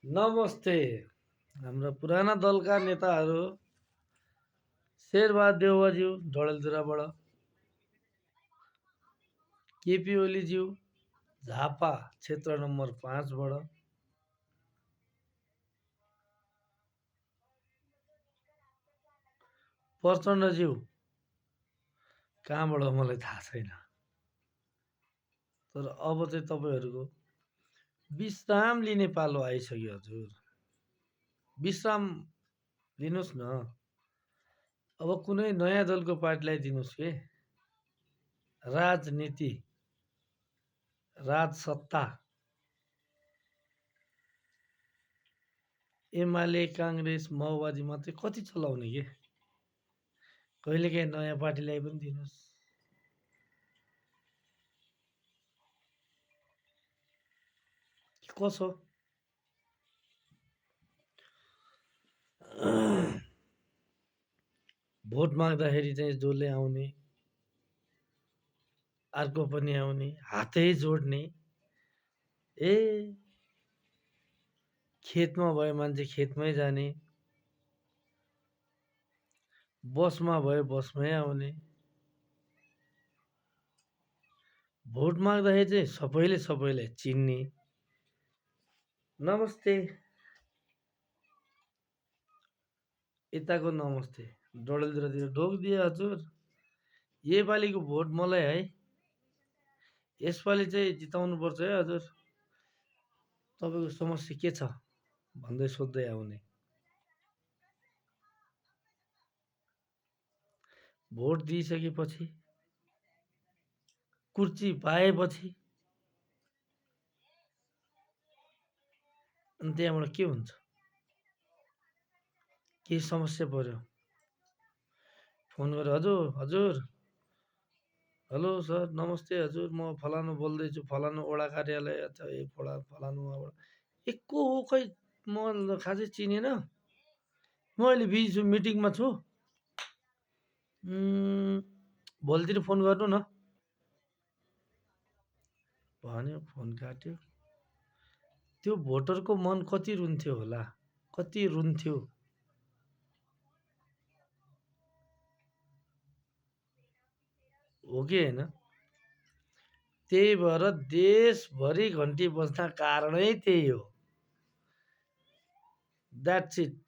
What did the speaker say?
नमस्ते। हाम्रा पुराना दलका नेताहरू शेरबहादुर देउवाज्यू डडेलधुराबाट, केपी ओलीज्यू झापा क्षेत्र नम्बर 5बाट, प्रचण्डज्यू कहाँबाट मलाई थाहा छैन। तर अब चाहिँ तपाईँहरूको विश्राम लिने पालो आइसक्यो हजुर। विश्राम लिनुहोस् न। अब कुनै नयाँ दलको पार्टीलाई दिनुहोस् के। राजनीति, राजसत्ता एमाले, काङ्ग्रेस, माओवादी मात्रै कति चलाउने के। कहिलेकाहीँ नयाँ पार्टीलाई पनि दिनुहोस्। कसो भोट माग्दाखेरि चाहिँ जसले आउने, अर्को पनि आउने, हातै जोड्ने। ए खेतमा भए मान्छे खेतमै जाने, बसमा भए बसमै आउने। भोट माग्दाखेरि चाहिँ सबैले सबैलाई चिन्ने। नमस्ते। यताको नमस्ते डडेलधुरातिर ढोकिदिए हजुर। योपालिको भोट मलाई है। यसपालि चाहिँ जिताउनुपर्छ है हजुर। तपाईँको समस्या के छ भन्दै सोध्दै आउने। भोट दिइसकेपछि, कुर्ची पाएपछि अनि त्यहाँबाट के हुन्छ? केही समस्या पर्यो, फोन गरेर हजुर हजुर हेलो सर नमस्ते हजुर, म फलानु बोल्दैछु, फलानु वडा कार्यालय फलानुबाट। ए को हो खै, म खासै चिनेन, म अहिले बिजी छु, मिटिङमा छु, भोलितिर फोन गर्नु न भन्यो। फोन काट्यो। त्यो भोटरको मन कति रुन्थ्यो होला, कति रुन्थ्यो। हो कि होइन? त्यही भएर देशभरि घन्टी बज्न कारणै त्यही हो। That's it.